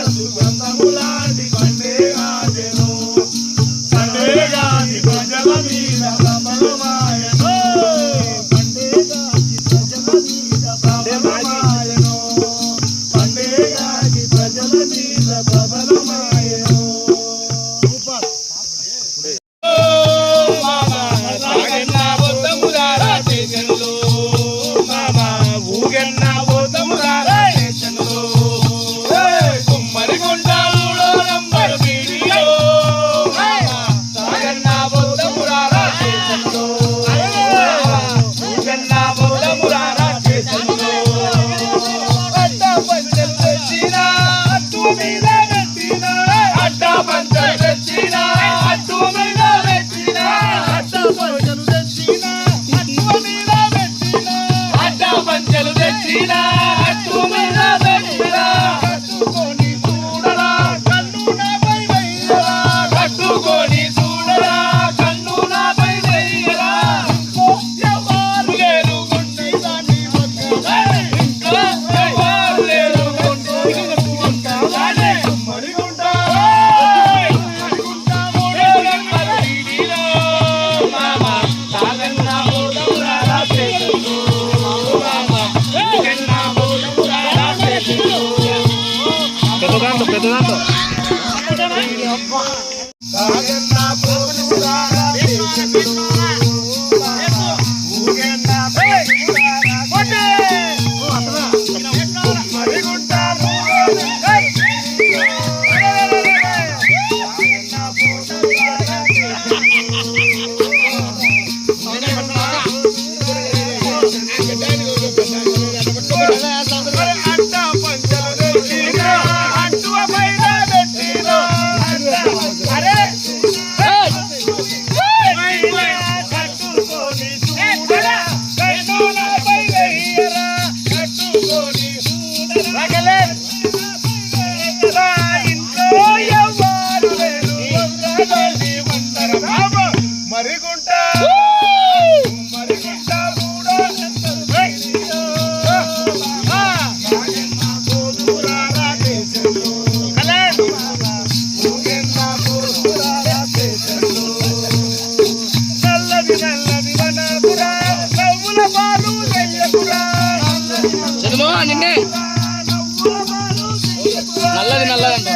సుగంధములాంటి పండే గాజెను పండే గాజి ప్రజల మీద ప్రబలమాయను పండే గాజి ప్రజల మీద ప్రబలమాయను పండే గాజి ప్రజల మీద ప్రబలమాయను నిన్నే నల్లది నల్లదంట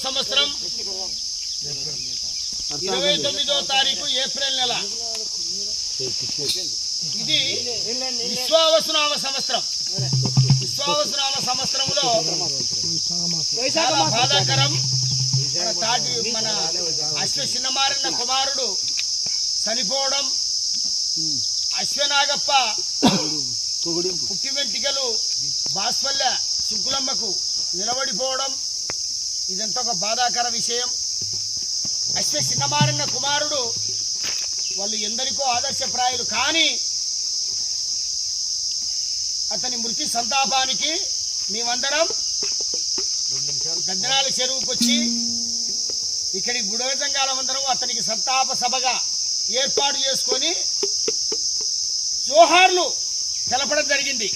సంవత్సరం 29వ తారీఖు ఏప్రిల్ నెల. ఇది విశ్వావసునామ సంవత్సరం. విశ్వావసునామ సంవత్సరంలో చాలా బాధాకరం. మన అశ్వ చిన్నమారిన కుమారుడు చనిపోవడం, అశ్వనాగప్ప పుట్టి వెంటికలు బాస్వల్య శుక్లమ్మకు నిలబడిపోవడం, ఇదంతా ఒక బాధాకర విషయం. అశ్వ చిన్నమారిన కుమారుడు వాళ్ళు ఎందరికో ఆదర్శప్రాయులు, కానీ అతని మృతి సంతాపానికి మేమందరం గద్దనాల చెరువుకు వచ్చి ఇక్కడి బుడగజంగాలం అందరం అతనికి సంతాప సభగా ఏర్పాటు చేసుకొని జోహార్లు తెలపడం జరిగింది.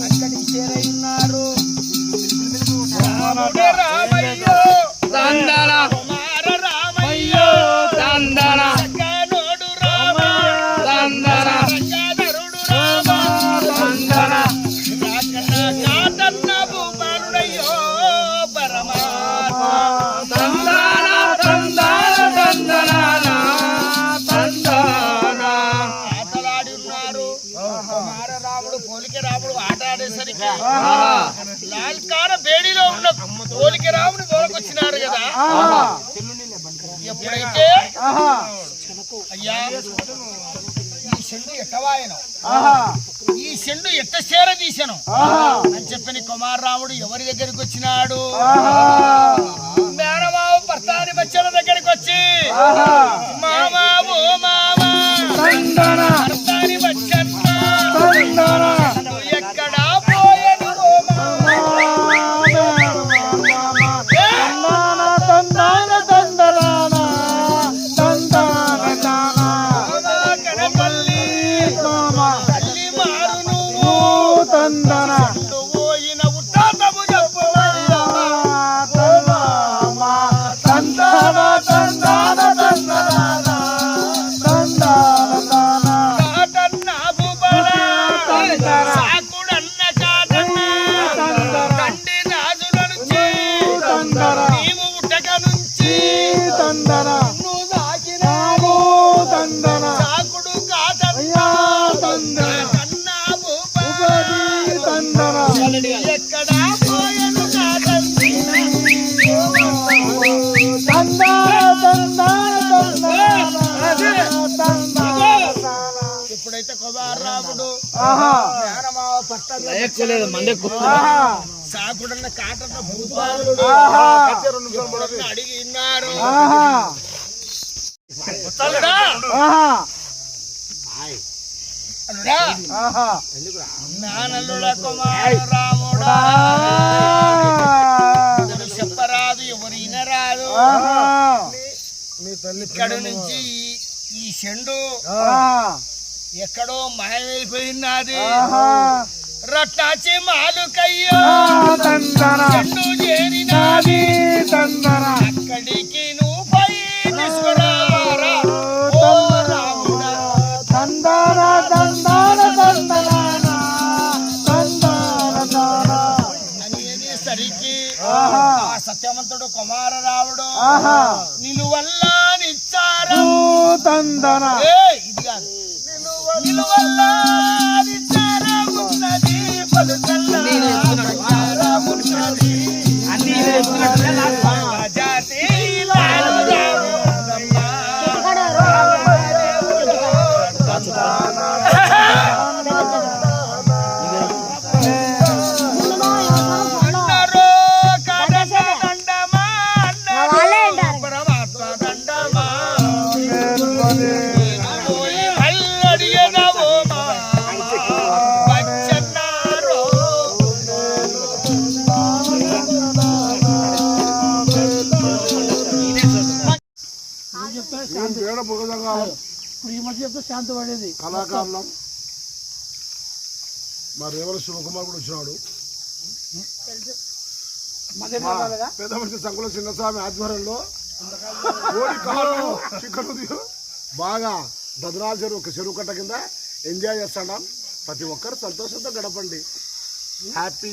అక్కడికి చేరై ఉన్నారు రామయ్యో తందన కుమార రామయ్యో తందన సక్కనోడు రామ తందన రంగధరుడు రామ తందన కాటన్న భూపాలుడయ్యో పరమాత్మ తందన తందన తందన తందన ఆటలాడి ఉన్నారు కుమార రాముడు పోలిక రాముడు ఆట ఆడేసరికి లాల్కార బేడిలో ఉన్న పోలిక రాముడు దొరకొచ్చినారు కదా ఎప్పుడైతే అయ్యా ఈ చెండు ఎట్టవాయను ఈ చెండు ఎట్ట చేర తీసను అని చెప్పని కుమారరాముడు ఎవరి దగ్గరికి వచ్చినాడు మేనమావ భర్తాని బచ్చల దగ్గరికి వచ్చి మామా ఓ మామా భర్తాని బచ్చన్న నువ్వు ఎక్కడా పోయను ఓ కనపల్లి తల్లి మారు నువ్వు పోయిన ఉత్తాతము చెప్పు కాటన్న భూపాల సాకుడన్న కాటన్న తండ్రి రాజుల నుంచి నీవు ఉట్టక నుంచి నువ్వు సాకినావు సాకుడు కాటన్న కన్న భూపాల ఎక్కడా పోయను ఎప్పుడైతే కుమారరాముడు మేనమావ పట్టాలు ఎక్కువలేదు మంది సాకుడన్న కాటన్న భూపాలుడు అడిగి ఉన్నారు అల్లుడా, అల్లుడా, నానల్లుడా కుమారరాముడా ఇతడు చెప్పరాదు ఎవరు వినరాదు ఇక్కడ నుంచి ఈ చెండు ఎక్కడో మాయమైపోయినది రట్టాచి మాలుకయ్యో చెండు చేరినది అక్కడికి నువ్వు పోయి తీసుకురారా ఓ రాముడా అని అనేసరికి ఆ సత్యవంతుడు కుమారరాముడు నిలువల్ల నిచ్చారు ఇది కాదు నిలువల్ల నిచ్చారమున్నది పలుకల్లమున్నది జాతి లాలు రాముడమ్మ. అన్నరో కాటన్న దండమా అన్నరో పరమాత్మ దండమా పోయి అల్లడియనవో బచ్చన్నారో కళాకారులం మా రేవల శివకుమార్ కూడా వచ్చినాడు. పెద్ద మనిషి సంకుల చిన్నస్వామి ఆధ్వర్యంలో కోడి కాలు చికెన్ బాగా దదరాల చెరువు ఒక చెరువు కట్ట కింద ఎంజాయ్ చేస్తున్నాం. ప్రతి ఒక్కరు సంతోషంతో గడపండి. హ్యాపీ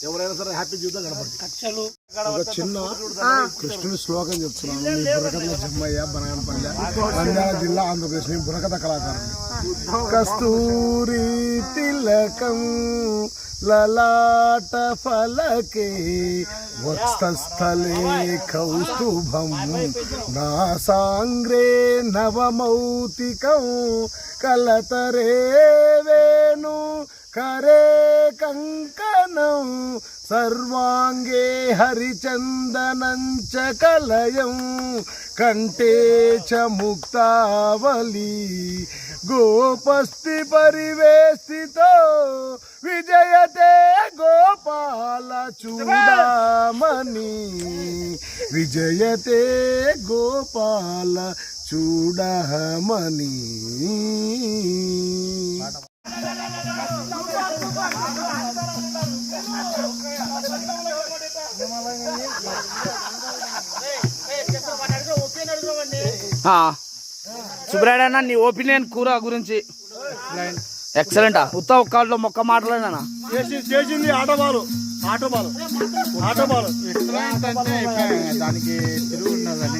ఎవరైనా సరే హ్యాపీ జీవితం గడపండి. ఒక చిన్న కృష్ణుని శ్లోకం చెప్తున్నాను. మీ బుర్రకథల జమ్మయ్య బనగానపల్లె నంద్యాల జిల్లా ఆంధ్రప్రదేశ్. మీ బుర్రకథ కళాకారులు. కస్తూరి తిలకం లలాట ఫలకే వక్షస్థలే కౌస్తుభం నాసాంగ్రే నవమౌతికం కలతరే వేణు కరే కంకణం సర్వాంగే హరిచందనం చ కలయం కంఠే చ ముక్తావళి గోపస్తి పరివేష్టితో విజయతే గోపాల చూడామణి విజయతే గోపాల చూడమని. సుబ్రాయుడు అన్న, నీ ఒపీనియన్ కూర గురించి? ఎక్సలెంట్. ఉత్త ఒక్కళ్ళు మొక్క మాటలేనా? చేసింది ఆటోబాలు దానికి తిరుగు ఉన్నదని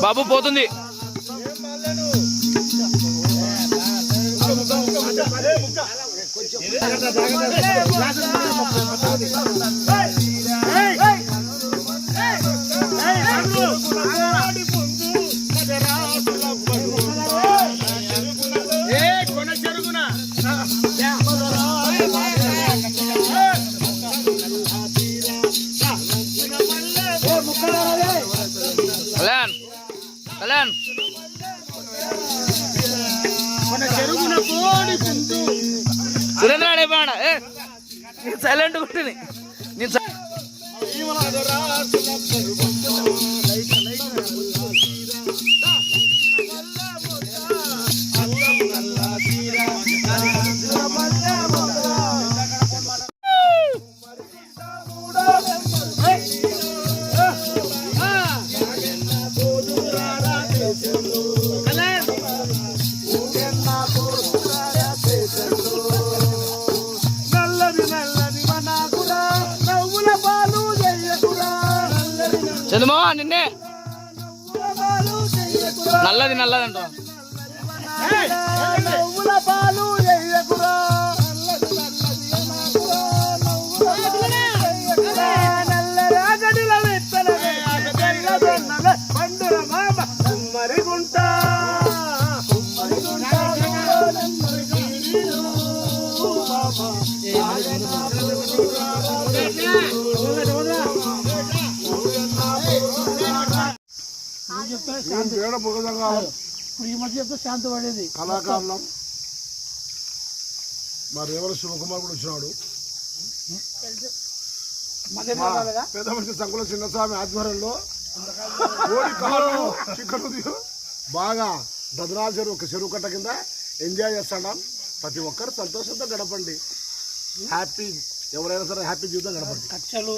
బాబు పోతుంది. సురేంద్ర అడేపాడ సైలెంట్ ఉంటుంది. చంద్రమా నిన్నే నల్లది అంట. కళాకారులం మా రేవల శివకుమార్ కూడా వచ్చినాడు. పెద్ద మనిషి సంకుల చిన్నస్వామి ఆధ్వర్యంలో కోడి కాళ్ళు చికెన్ బాగా దదరాజు ఒక చెరువు కట్ట కింద ఎంజాయ్ చేస్తున్నాం. ప్రతి ఒక్కరు సంతోషంతో గడపండి. హ్యాపీ, ఎవరైనా సరే హ్యాపీ జీవితం గడపండి. కక్షలు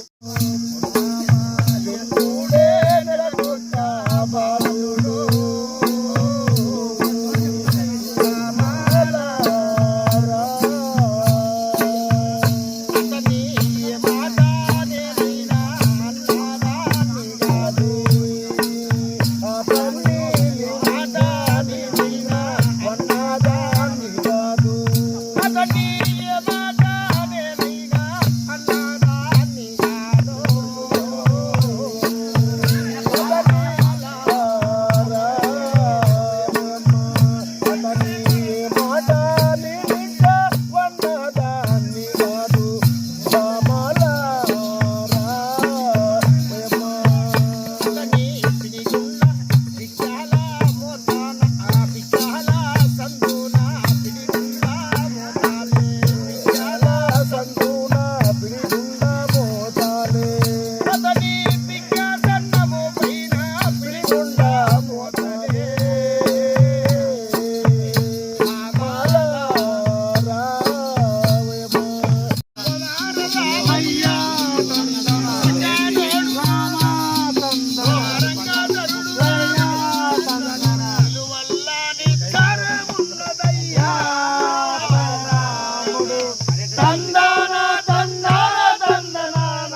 తందాన తందాన తందనాన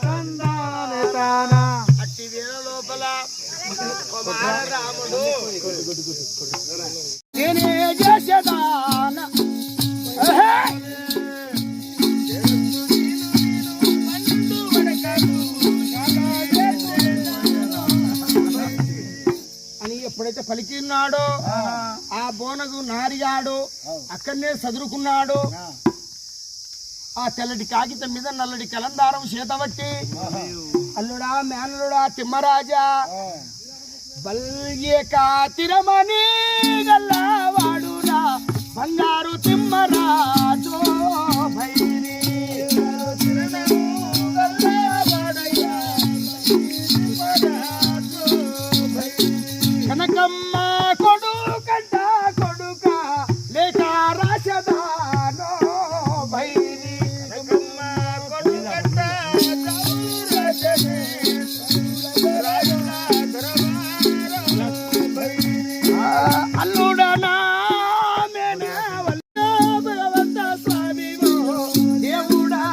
తందానే తానా. అట్టి వేళ లోపల కుమార రాముడు నేనే చేసేదాన అని ఎప్పుడైతే పలికిన్నాడో ఆ బోనగు నారిగాడు అక్కడనే చదువుకున్నాడు. ఆ తెల్లటి కాగితం మీద నల్లటి కలందారం చేతబట్టి అల్లుడా మేనలుడా తిమ్మరాజా బల్యే కాతిరమణి గల్లవాడురా బంగారు తిమ్మరాజో భైరి కనకమ్మ కొడుకంట కొడుక లేక రాశదానో భైరి కనకమ్మ కొడుకంట అల్లుడనా భగవంత స్వామి దేవుడా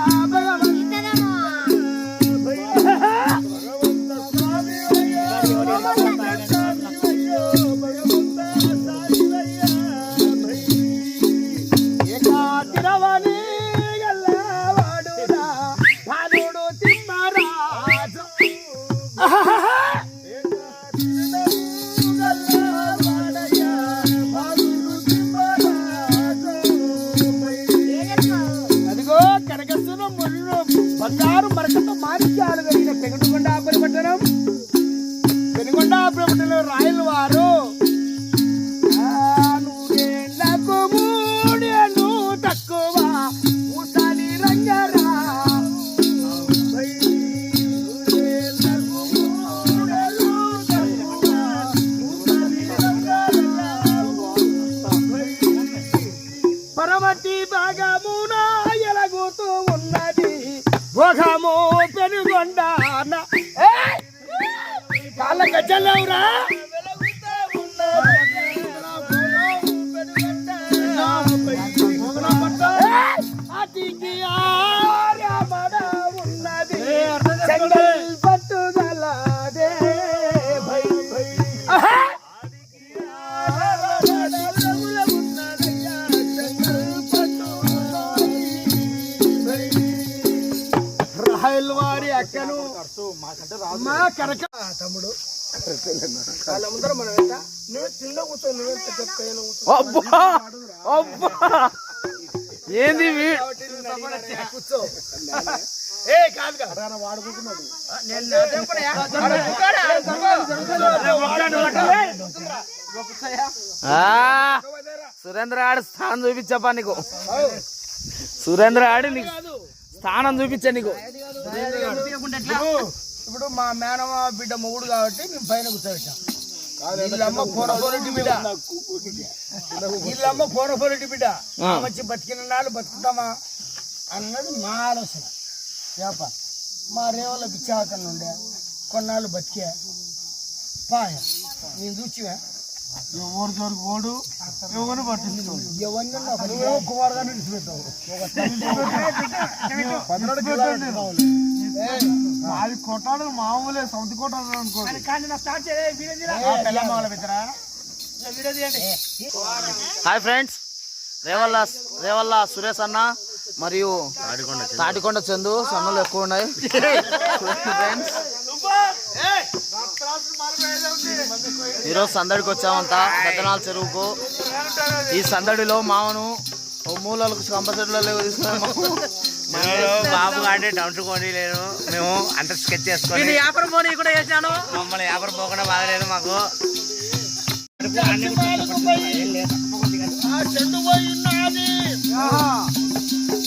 ఏకాతిరవని గల్లవాడురా భానుడు తిమ్మరాజు అదిగో కనకస్తున్న ముళ్ళు బంగారు మరకతో మాణిక్యాలు కలిగిన పెనుగొండాపురి పట్టణం. పెనుగొండాపురి పట్టణంలో రాయల వారు నూరేళ్లకు మూడేళ్ళు తక్కువ ముసలి రంగరా పరమటి భాగమున ఎలగుతూ ఉన్నది భోగము పెనుగొండాన కాళ్ళ గజ్జలవురా అతికి ఆర్యమడ ఉన్నది చెంగల్ పట్టుగలదే భై భై రాయల వారి అక్కను మా కనక తమ్ముడు వాళ్ళ ముందర మనం ఎంత నువ్వు తిండ కూర్చో నువ్వెంత చెప్తాను అబ్బా అబ్బా ఏంది కూర్చో ఏ కాదు వాడుకుంటున్నాడు సురేంద్ర ఆడి స్థానం చూపించప్పా నీకు. సురేంద్ర ఆడి నీకు స్థానం చూపించా నీకు. ఇప్పుడు మా మేనమ బిడ్డ మొగుడు కాబట్టి మేము పైన కూర్చోబెట్టాం. వీళ్ళమ్మ కోనపోరెడ్డి బిడ్డ వీళ్ళమ్మ కోనపోరెడ్డి బిడ్డ మంచి బతికిన నాళ్ళు బతుకుతామా అన్నది మా ఆలోచన. చేప మా రేవల బిచ్చాకన్నా ఉండే కొన్నాళ్ళు బతికే పాయ నేను చూచివా ఎవరు జోలికి పోడు ఎవరిని పట్టించుకోడు. ఎవరిని కుమారుగా నిలిచిపెట్టావు అది కొట్టాడు మామూలే సౌతి కొట్టాడు అనుకోండి. హాయ్ ఫ్రెండ్స్, రేవల్ల సురేష్ అన్న మరియు తాటికొండ చందు సన్నులు ఎక్కువ ఉన్నాయి ఫ్రెండ్స్. ఈరోజు సందడికి వచ్చామంతా పెద్దనాల చెరువుకు. ఈ సందడిలో మామను మూలలకు కంపల్సరీలో బాబు అంటే డౌన్ కొని లేను మేము అంత స్కెచ్ చేసుకొని వ్యాపారం పోనీ కూడా చేశాను. మమ్మల్ని వ్యాపారం పోకుండా బాగలేదు మాకు.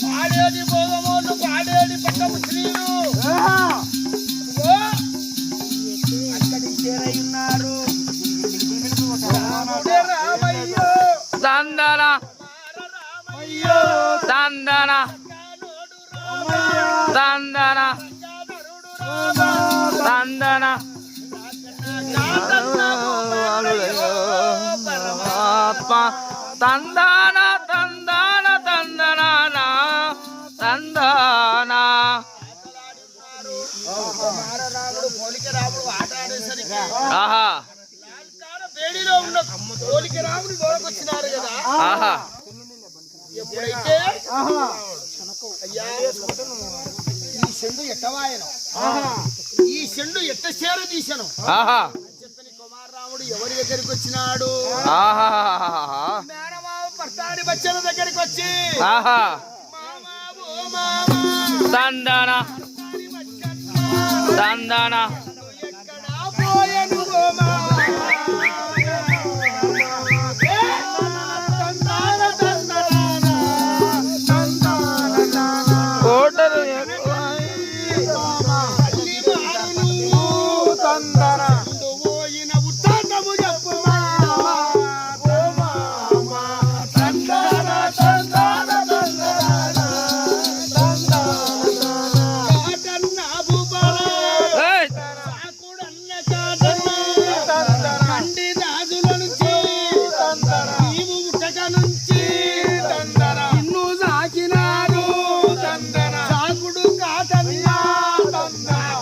పాడేది భోగమోళ్ళు పాడేది పక్కము స్త్రీలు అక్కడి చేరయ్యున్నారు. రామయ్యో దందన దందన దందన దందన పరమాత్మ తందన తందన తందన ఆహా లాల్కాడ బేడిలో ఉన్న పోలికి రాముడు గోడకొచ్చినారు కదా. ఆహా ఎప్పుడైతే అయ్యా ఈ చెండు ఎట్టవాయను, ఈ చెండు ఎట్ట చేర తీసను ఆహా చెత్తని కుమారరాముడు ఎవరి దగ్గరికి వచ్చినాడు? ఆహా మేనమావ పర్తాడి బచ్చల దగ్గరికి వచ్చి ఆహా మామా ఓ మామా తందాన తందాన ఎక్కడా పోయను ఓ మామా కోటరు పోయిన ఉత్తానము చెప్పు కాటన్న భూపాల కాకుడన్న కాటన్న కండి రాజుల నుంచి నీవు ఉటక నుంచి నిన్ను సాకినారు సాకుడు కాటన్న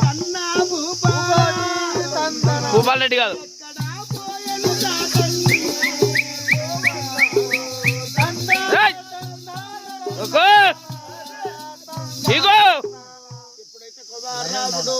కన్న భూపాల భూపాల్ రెడ్డి కాదు ఎక్కడా పోయను కాటన్న ఏయ్! ఇగో! ఇగో ఎప్పుడైతే కుమారరాముడు